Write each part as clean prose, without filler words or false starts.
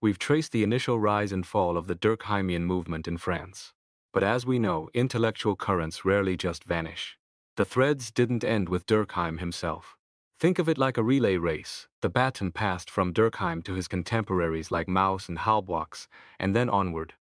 we've traced the initial rise and fall of the Durkheimian movement in France. But as we know, intellectual currents rarely just vanish. The threads didn't end with Durkheim himself. Think of it like a relay race. The baton passed from Durkheim to his contemporaries like Mauss and Halbwachs, and then onward.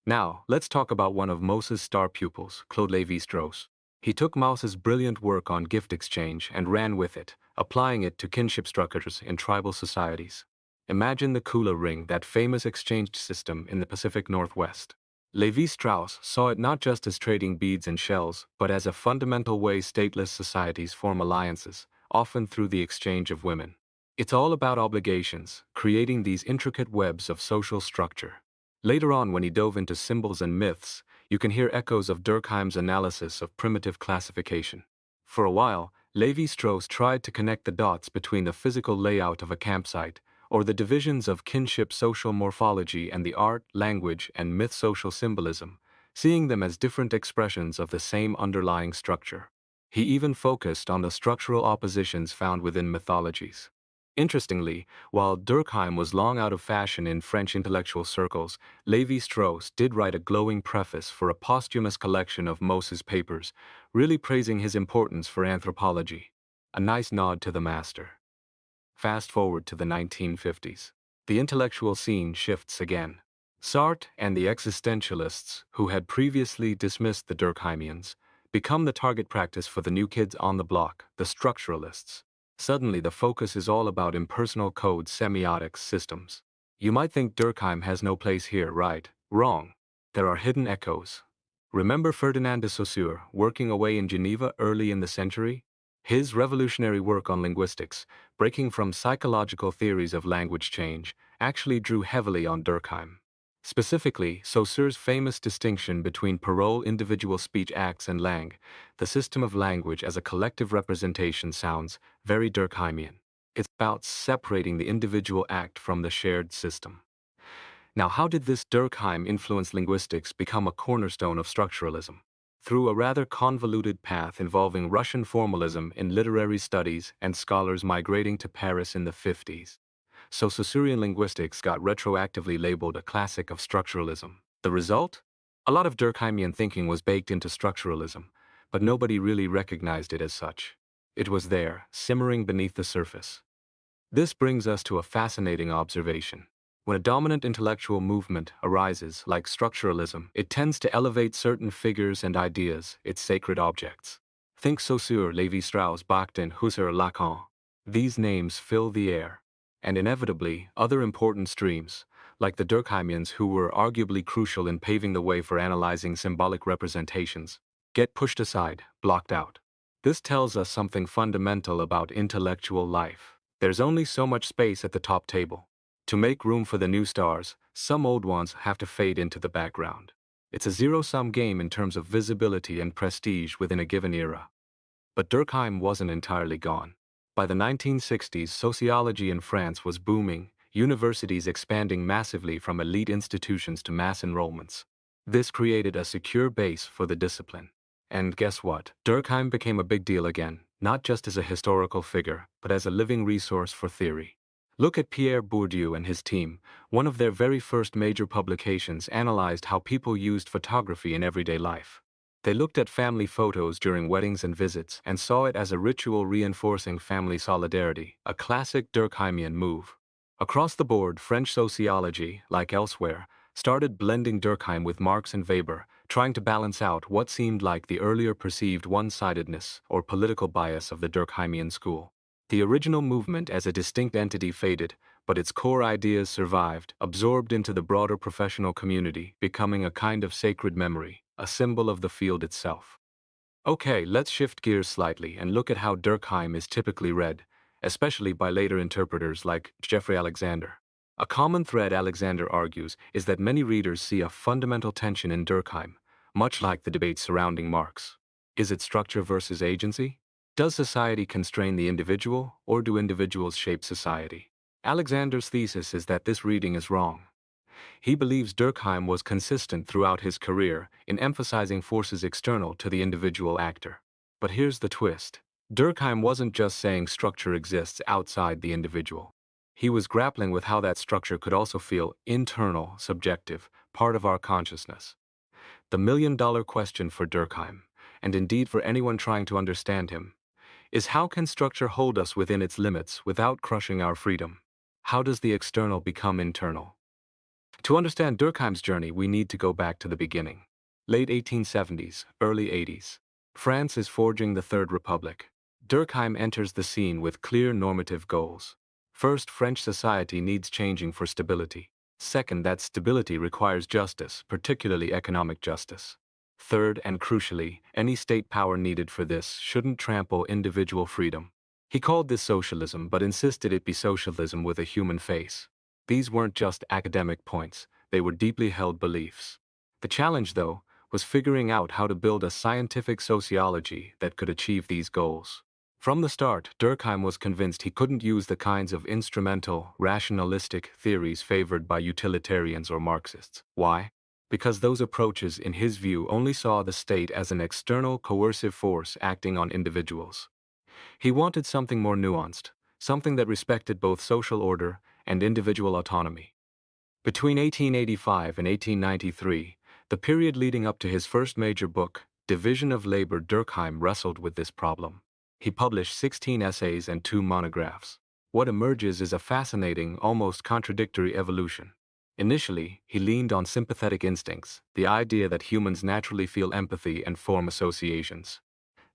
Now, let's talk about one of Mauss's star pupils, Claude Lévi-Strauss. He took Mauss's brilliant work on gift exchange and ran with it, applying it to kinship structures in tribal societies. Imagine the Kula ring, that famous exchange system in the Pacific Northwest. Lévi-Strauss saw it not just as trading beads and shells, but as a fundamental way stateless societies form alliances, often through the exchange of women. It's all about obligations, creating these intricate webs of social structure. Later on, when he dove into symbols and myths, you can hear echoes of Durkheim's analysis of primitive classification. For a while, Lévi-Strauss tried to connect the dots between the physical layout of a campsite, or the divisions of kinship social morphology, and the art, language, and myth social symbolism, seeing them as different expressions of the same underlying structure. He even focused on the structural oppositions found within mythologies. Interestingly, while Durkheim was long out of fashion in French intellectual circles, Lévi-Strauss did write a glowing preface for a posthumous collection of Mauss's papers, really praising his importance for anthropology. A nice nod to the master. Fast forward to the 1950s. The intellectual scene shifts again. Sartre and the existentialists, who had previously dismissed the Durkheimians, become the target practice for the new kids on the block, the structuralists. Suddenly, the focus is all about impersonal code semiotics systems. You might think Durkheim has no place here, right? Wrong. There are hidden echoes. Remember Ferdinand de Saussure working away in Geneva early in the century? His revolutionary work on linguistics, breaking from psychological theories of language change, actually drew heavily on Durkheim. Specifically, Saussure's famous distinction between parole individual speech acts and langue, the system of language as a collective representation, sounds very Durkheimian. It's about separating the individual act from the shared system. Now, how did this Durkheim-influenced linguistics become a cornerstone of structuralism? Through a rather convoluted path involving Russian formalism in literary studies and scholars migrating to Paris in the 50s. So Saussurean linguistics got retroactively labeled a classic of structuralism. The result? A lot of Durkheimian thinking was baked into structuralism, but nobody really recognized it as such. It was there, simmering beneath the surface. This brings us to a fascinating observation. When a dominant intellectual movement arises, like structuralism, it tends to elevate certain figures and ideas, its sacred objects. Think Saussure, Lévi-Strauss, Bakhtin, Husserl, Lacan. These names fill the air. And inevitably, other important streams, like the Durkheimians, who were arguably crucial in paving the way for analyzing symbolic representations, get pushed aside, blocked out. This tells us something fundamental about intellectual life. There's only so much space at the top table. To make room for the new stars, some old ones have to fade into the background. It's a zero-sum game in terms of visibility and prestige within a given era. But Durkheim wasn't entirely gone. By the 1960s, sociology in France was booming, universities expanding massively from elite institutions to mass enrollments. This created a secure base for the discipline. And guess what? Durkheim became a big deal again, not just as a historical figure, but as a living resource for theory. Look at Pierre Bourdieu and his team. One of their very first major publications analyzed how people used photography in everyday life. They looked at family photos during weddings and visits and saw it as a ritual reinforcing family solidarity, a classic Durkheimian move. Across the board, French sociology, like elsewhere, started blending Durkheim with Marx and Weber, trying to balance out what seemed like the earlier perceived one-sidedness or political bias of the Durkheimian school. The original movement as a distinct entity faded, but its core ideas survived, absorbed into the broader professional community, becoming a kind of sacred memory, a symbol of the field itself. Okay, let's shift gears slightly and look at how Durkheim is typically read, especially by later interpreters like Jeffrey Alexander. A common thread, Alexander argues, is that many readers see a fundamental tension in Durkheim, much like the debate surrounding Marx. Is it structure versus agency? Does society constrain the individual, or do individuals shape society? Alexander's thesis is that this reading is wrong. He believes Durkheim was consistent throughout his career in emphasizing forces external to the individual actor. But here's the twist. Durkheim wasn't just saying structure exists outside the individual. He was grappling with how that structure could also feel internal, subjective, part of our consciousness. The million-dollar question for Durkheim, and indeed for anyone trying to understand him, is how can structure hold us within its limits without crushing our freedom? How does the external become internal? To understand Durkheim's journey, we need to go back to the beginning. Late 1870s, early 80s. France is forging the Third Republic. Durkheim enters the scene with clear normative goals. First, French society needs changing for stability. Second, that stability requires justice, particularly economic justice. Third, and crucially, any state power needed for this shouldn't trample individual freedom. He called this socialism, but insisted it be socialism with a human face. These weren't just academic points, they were deeply held beliefs. The challenge, though, was figuring out how to build a scientific sociology that could achieve these goals. From the start, Durkheim was convinced he couldn't use the kinds of instrumental, rationalistic theories favored by utilitarians or Marxists. Why? Because those approaches, in his view, only saw the state as an external coercive force acting on individuals. He wanted something more nuanced, something that respected both social order and individual autonomy. Between 1885 and 1893, the period leading up to his first major book, Division of Labor, Durkheim wrestled with this problem. He published 16 essays and 2 monographs. What emerges is a fascinating, almost contradictory evolution. Initially, he leaned on sympathetic instincts, the idea that humans naturally feel empathy and form associations.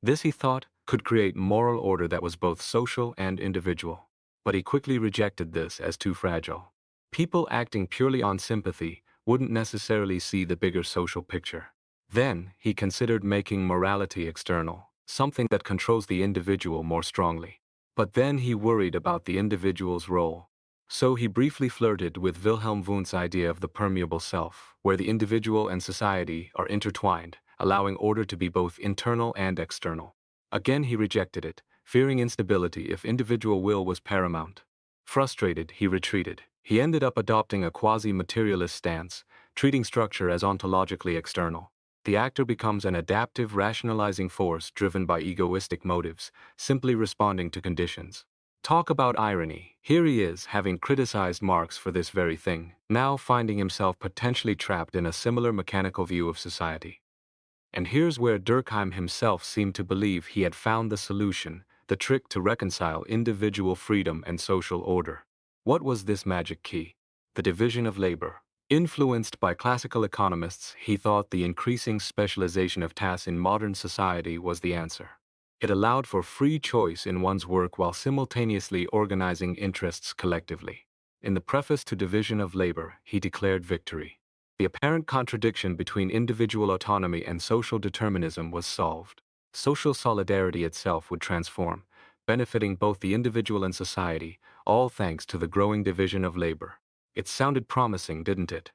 This, he thought, could create moral order that was both social and individual. But he quickly rejected this as too fragile. People acting purely on sympathy wouldn't necessarily see the bigger social picture. Then, he considered making morality external, something that controls the individual more strongly. But then he worried about the individual's role. So he briefly flirted with Wilhelm Wundt's idea of the permeable self, where the individual and society are intertwined, allowing order to be both internal and external. Again he rejected it, fearing instability if individual will was paramount. Frustrated, he retreated. He ended up adopting a quasi-materialist stance, treating structure as ontologically external. The actor becomes an adaptive, rationalizing force driven by egoistic motives, simply responding to conditions. Talk about irony. Here he is, having criticized Marx for this very thing, now finding himself potentially trapped in a similar mechanical view of society. And here's where Durkheim himself seemed to believe he had found the solution, the trick to reconcile individual freedom and social order. What was this magic key? The division of labor. Influenced by classical economists, he thought the increasing specialization of tasks in modern society was the answer. It allowed for free choice in one's work while simultaneously organizing interests collectively. In the preface to Division of Labor, he declared victory. The apparent contradiction between individual autonomy and social determinism was solved. Social solidarity itself would transform, benefiting both the individual and society, all thanks to the growing division of labor. It sounded promising, didn't it?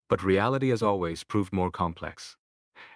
But reality, as always, proved more complex.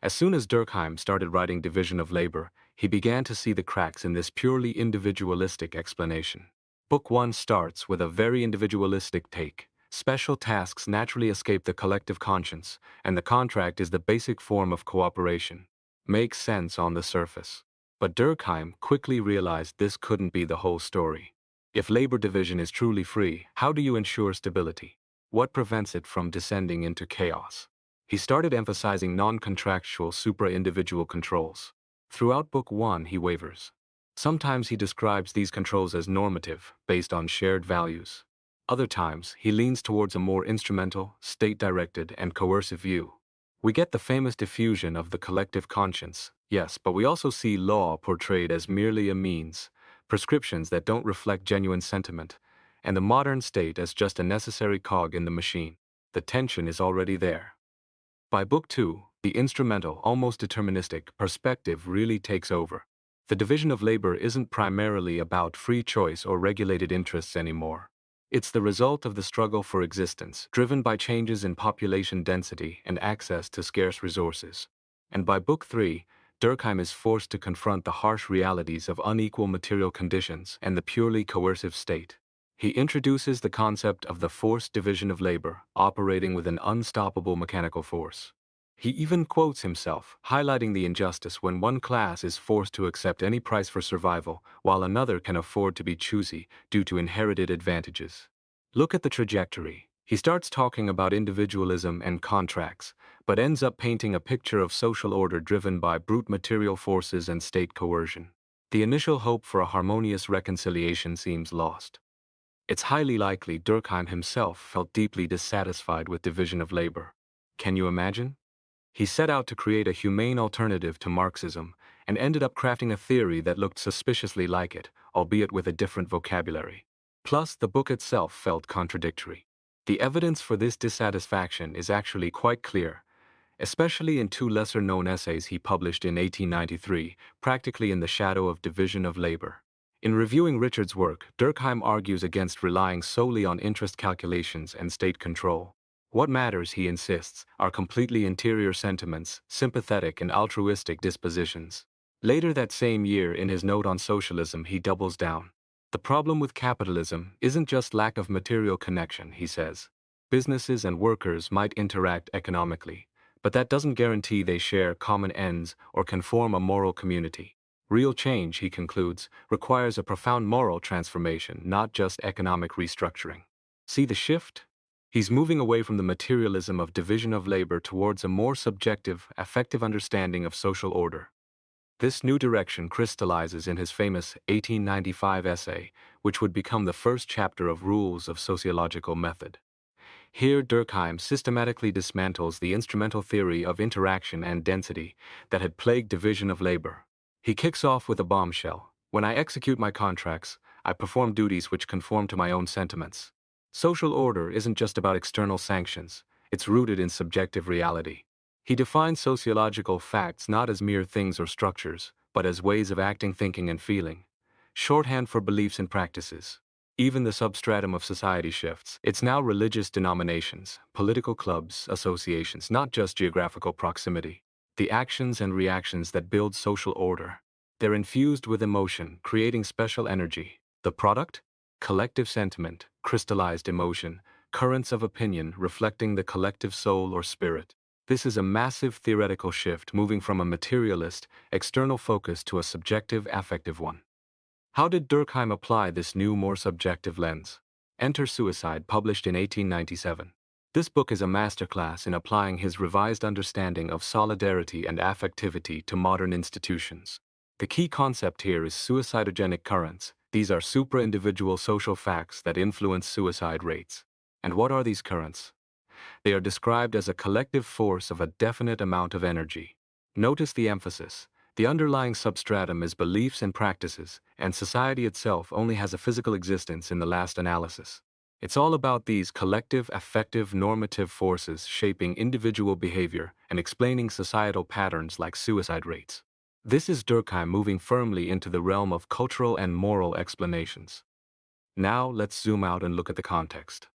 As soon as Durkheim started writing Division of Labor, he began to see the cracks in this purely individualistic explanation. Book 1 starts with a very individualistic take. Special tasks naturally escape the collective conscience, and the contract is the basic form of cooperation. Makes sense on the surface. But Durkheim quickly realized this couldn't be the whole story. If labor division is truly free, how do you ensure stability? What prevents it from descending into chaos? He started emphasizing non-contractual supra-individual controls. Throughout Book 1, he wavers. Sometimes he describes these controls as normative, based on shared values. Other times, he leans towards a more instrumental, state-directed, and coercive view. We get the famous diffusion of the collective conscience, yes, but we also see law portrayed as merely a means, prescriptions that don't reflect genuine sentiment, and the modern state as just a necessary cog in the machine. The tension is already there. By Book 2, the instrumental, almost deterministic, perspective really takes over. The division of labor isn't primarily about free choice or regulated interests anymore. It's the result of the struggle for existence, driven by changes in population density and access to scarce resources. And by Book 3, Durkheim is forced to confront the harsh realities of unequal material conditions and the purely coercive state. He introduces the concept of the forced division of labor, operating with an unstoppable mechanical force. He even quotes himself, highlighting the injustice when one class is forced to accept any price for survival, while another can afford to be choosy due to inherited advantages. Look at the trajectory. He starts talking about individualism and contracts, but ends up painting a picture of social order driven by brute material forces and state coercion. The initial hope for a harmonious reconciliation seems lost. It's highly likely Durkheim himself felt deeply dissatisfied with division of labor. Can you imagine? He set out to create a humane alternative to Marxism and ended up crafting a theory that looked suspiciously like it, albeit with a different vocabulary. Plus, the book itself felt contradictory. The evidence for this dissatisfaction is actually quite clear, especially in two lesser-known essays he published in 1893, practically in the shadow of division of labor. In reviewing Richard's work, Durkheim argues against relying solely on interest calculations and state control. What matters, he insists, are completely interior sentiments, sympathetic and altruistic dispositions. Later that same year, in his note on socialism, he doubles down. The problem with capitalism isn't just lack of material connection, he says. Businesses and workers might interact economically, but that doesn't guarantee they share common ends or can form a moral community. Real change, he concludes, requires a profound moral transformation, not just economic restructuring. See the shift? He's moving away from the materialism of division of labor towards a more subjective, affective understanding of social order. This new direction crystallizes in his famous 1895 essay, which would become the first chapter of Rules of Sociological Method. Here, Durkheim systematically dismantles the instrumental theory of interaction and density that had plagued division of labor. He kicks off with a bombshell. When I execute my contracts, I perform duties which conform to my own sentiments. Social order isn't just about external sanctions, it's rooted in subjective reality. He defines sociological facts not as mere things or structures, but as ways of acting, thinking, and feeling. Shorthand for beliefs and practices. Even the substratum of society shifts. It's now religious denominations, political clubs, associations, not just geographical proximity. The actions and reactions that build social order. They're infused with emotion, creating special energy. The product? Collective sentiment, crystallized emotion, currents of opinion reflecting the collective soul or spirit. This is a massive theoretical shift, moving from a materialist, external focus to a subjective, affective one. How did Durkheim apply this new, more subjective lens? Enter Suicide, published in 1897. This book is a masterclass in applying his revised understanding of solidarity and affectivity to modern institutions. The key concept here is suicidogenic currents. These are supra-individual social facts that influence suicide rates. And what are these currents? They are described as a collective force of a definite amount of energy. Notice the emphasis. The underlying substratum is beliefs and practices, and society itself only has a physical existence in the last analysis. It's all about these collective, affective, normative forces shaping individual behavior and explaining societal patterns like suicide rates. This is Durkheim moving firmly into the realm of cultural and moral explanations. Now let's zoom out and look at the context.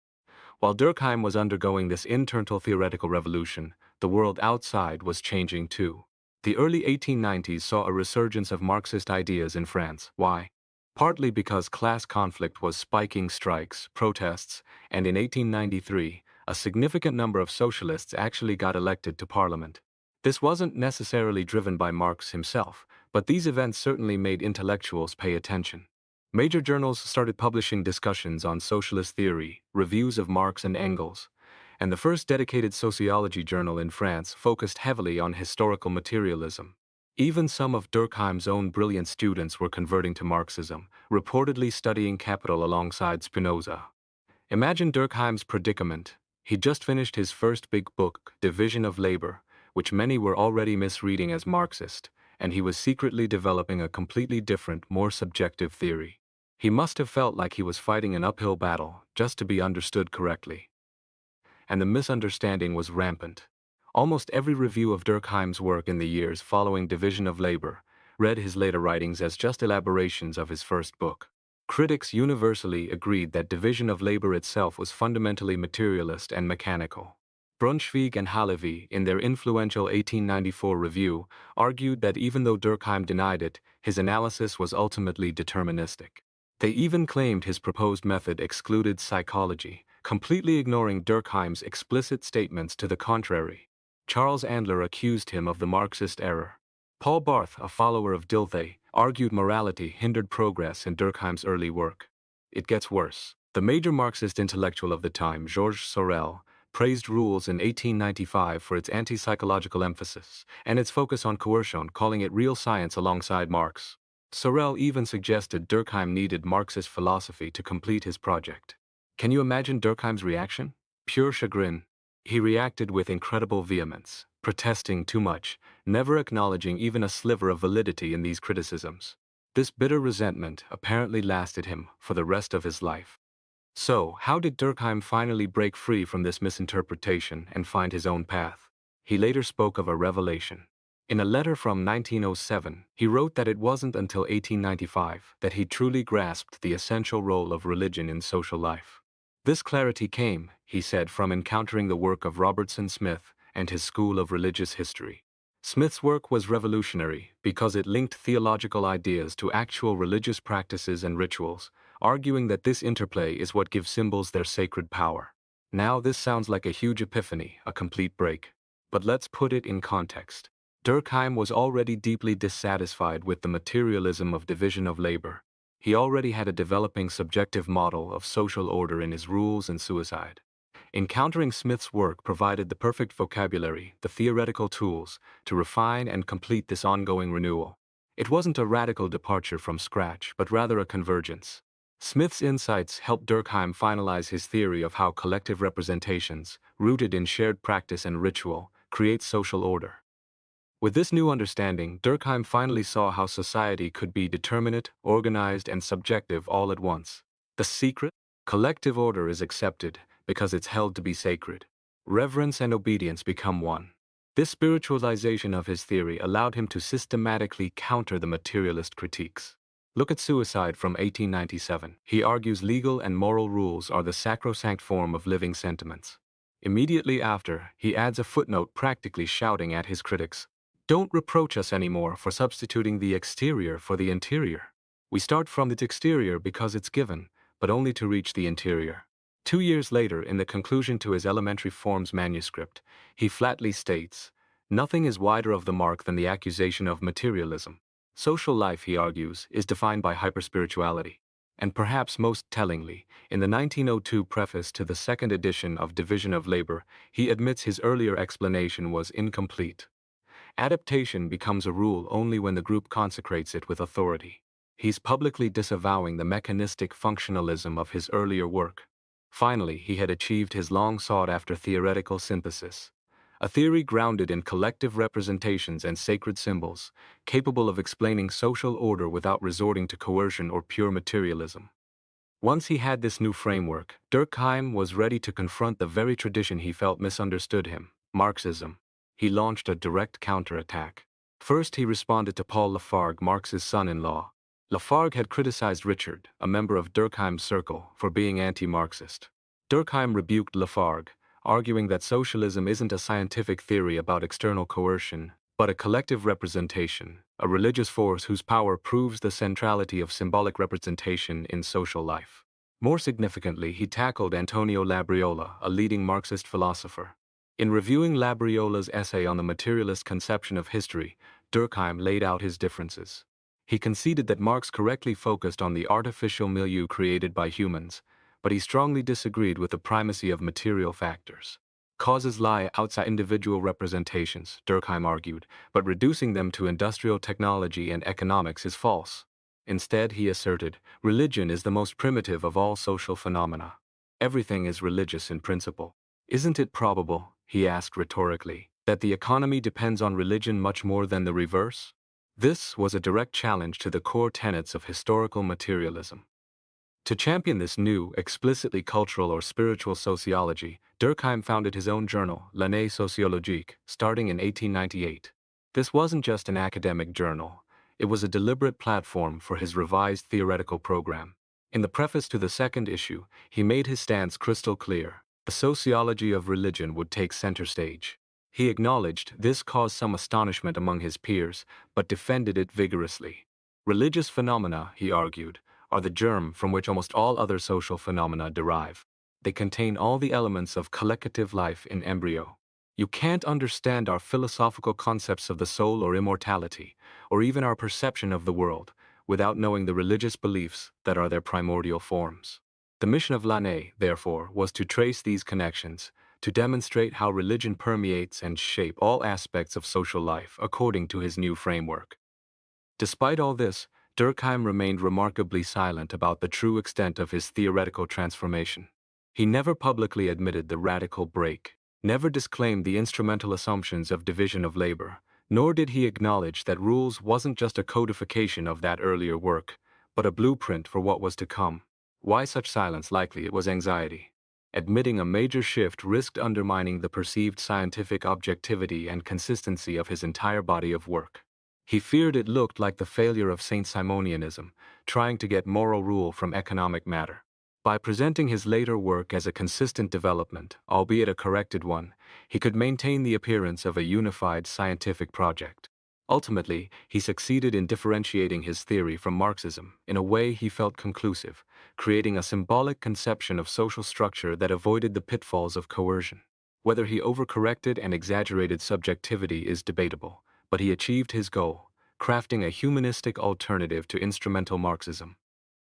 While Durkheim was undergoing this internal theoretical revolution, the world outside was changing too. The early 1890s saw a resurgence of Marxist ideas in France. Why? Partly because class conflict was spiking strikes, protests, and in 1893, a significant number of socialists actually got elected to parliament. This wasn't necessarily driven by Marx himself, but these events certainly made intellectuals pay attention. Major journals started publishing discussions on socialist theory, reviews of Marx and Engels, and the first dedicated sociology journal in France focused heavily on historical materialism. Even some of Durkheim's own brilliant students were converting to Marxism, reportedly studying Capital alongside Spinoza. Imagine Durkheim's predicament. He'd just finished his first big book, Division of Labor, which many were already misreading as Marxist, and he was secretly developing a completely different, more subjective theory. He must have felt like he was fighting an uphill battle just to be understood correctly. And the misunderstanding was rampant. Almost every review of Durkheim's work in the years following Division of Labor read his later writings as just elaborations of his first book. Critics universally agreed that Division of Labor itself was fundamentally materialist and mechanical. Braunschweig and Halevi, in their influential 1894 review, argued that even though Durkheim denied it, his analysis was ultimately deterministic. They even claimed his proposed method excluded psychology, completely ignoring Durkheim's explicit statements to the contrary. Charles Andler accused him of the Marxist error. Paul Barth, a follower of Dilthey, argued morality hindered progress in Durkheim's early work. It gets worse. The major Marxist intellectual of the time, Georges Sorel, praised Rules in 1895 for its anti-psychological emphasis and its focus on coercion, calling it real science alongside Marx. Sorel even suggested Durkheim needed Marxist philosophy to complete his project. Can you imagine Durkheim's reaction? Pure chagrin. He reacted with incredible vehemence, protesting too much, never acknowledging even a sliver of validity in these criticisms. This bitter resentment apparently lasted him for the rest of his life. So, how did Durkheim finally break free from this misinterpretation and find his own path? He later spoke of a revelation. In a letter from 1907, he wrote that it wasn't until 1895 that he truly grasped the essential role of religion in social life. This clarity came, he said, from encountering the work of Robertson Smith and his school of religious history. Smith's work was revolutionary because it linked theological ideas to actual religious practices and rituals, arguing that this interplay is what gives symbols their sacred power. Now this sounds like a huge epiphany, a complete break. But let's put it in context. Durkheim was already deeply dissatisfied with the materialism of division of labor. He already had a developing subjective model of social order in his Rules and Suicide. Encountering Smith's work provided the perfect vocabulary, the theoretical tools, to refine and complete this ongoing renewal. It wasn't a radical departure from scratch, but rather a convergence. Smith's insights helped Durkheim finalize his theory of how collective representations, rooted in shared practice and ritual, create social order. With this new understanding, Durkheim finally saw how society could be determinate, organized, and subjective all at once. The secret? Collective order is accepted because it's held to be sacred. Reverence and obedience become one. This spiritualization of his theory allowed him to systematically counter the materialist critiques. Look at Suicide from 1897. He argues legal and moral rules are the sacrosanct form of living sentiments. Immediately after, he adds a footnote practically shouting at his critics, "Don't reproach us anymore for substituting the exterior for the interior. We start from the exterior because it's given, but only to reach the interior." 2 years later, in the conclusion to his Elementary Forms manuscript, he flatly states, "Nothing is wider of the mark than the accusation of materialism." Social life, he argues, is defined by hyperspirituality. And perhaps most tellingly, in the 1902 preface to the second edition of Division of Labor, he admits his earlier explanation was incomplete. Adaptation becomes a rule only when the group consecrates it with authority. He's publicly disavowing the mechanistic functionalism of his earlier work. Finally, he had achieved his long-sought-after theoretical synthesis, a theory grounded in collective representations and sacred symbols, capable of explaining social order without resorting to coercion or pure materialism. Once he had this new framework, Durkheim was ready to confront the very tradition he felt misunderstood him, Marxism. He launched a direct counterattack. First, he responded to Paul Lafargue, Marx's son-in-law. Lafargue had criticized Richard, a member of Durkheim's circle, for being anti-Marxist. Durkheim rebuked Lafargue, arguing that socialism isn't a scientific theory about external coercion, but a collective representation, a religious force whose power proves the centrality of symbolic representation in social life. More significantly, he tackled Antonio Labriola, a leading Marxist philosopher. In reviewing Labriola's essay on the materialist conception of history, Durkheim laid out his differences. He conceded that Marx correctly focused on the artificial milieu created by humans, but he strongly disagreed with the primacy of material factors. Causes lie outside individual representations, Durkheim argued, but reducing them to industrial technology and economics is false. Instead, he asserted, religion is the most primitive of all social phenomena. Everything is religious in principle. Isn't it probable, he asked rhetorically, that the economy depends on religion much more than the reverse? This was a direct challenge to the core tenets of historical materialism. To champion this new, explicitly cultural or spiritual sociology, Durkheim founded his own journal, L'Année Sociologique, starting in 1898. This wasn't just an academic journal, it was a deliberate platform for his revised theoretical program. In the preface to the second issue, he made his stance crystal clear. The sociology of religion would take center stage. He acknowledged this caused some astonishment among his peers, but defended it vigorously. Religious phenomena, he argued, are the germ from which almost all other social phenomena derive. They contain all the elements of collective life in embryo. You can't understand our philosophical concepts of the soul or immortality, or even our perception of the world, without knowing the religious beliefs that are their primordial forms. The mission of Lannais, therefore, was to trace these connections, to demonstrate how religion permeates and shape all aspects of social life according to his new framework. Despite all this, Durkheim remained remarkably silent about the true extent of his theoretical transformation. He never publicly admitted the radical break, never disclaimed the instrumental assumptions of division of labor, nor did he acknowledge that Rules wasn't just a codification of that earlier work, but a blueprint for what was to come. Why such silence? Likely it was anxiety. Admitting a major shift risked undermining the perceived scientific objectivity and consistency of his entire body of work. He feared it looked like the failure of Saint-Simonianism, trying to get moral rule from economic matter. By presenting his later work as a consistent development, albeit a corrected one, he could maintain the appearance of a unified scientific project. Ultimately, he succeeded in differentiating his theory from Marxism in a way he felt conclusive, creating a symbolic conception of social structure that avoided the pitfalls of coercion. Whether he overcorrected and exaggerated subjectivity is debatable, but he achieved his goal, crafting a humanistic alternative to instrumental Marxism.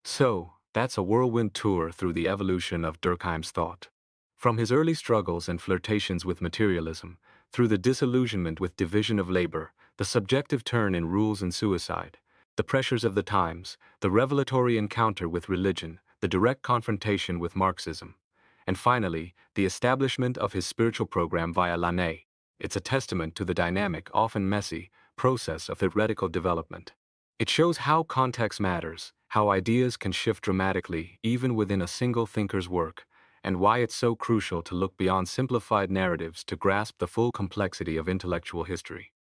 So, that's a whirlwind tour through the evolution of Durkheim's thought. From his early struggles and flirtations with materialism, through the disillusionment with division of labor, the subjective turn in Rules and Suicide, the pressures of the times, the revelatory encounter with religion, the direct confrontation with Marxism, and finally, the establishment of his spiritual program via Lannais. It's a testament to the dynamic, often messy, process of theoretical development. It shows how context matters, how ideas can shift dramatically even within a single thinker's work, and why it's so crucial to look beyond simplified narratives to grasp the full complexity of intellectual history.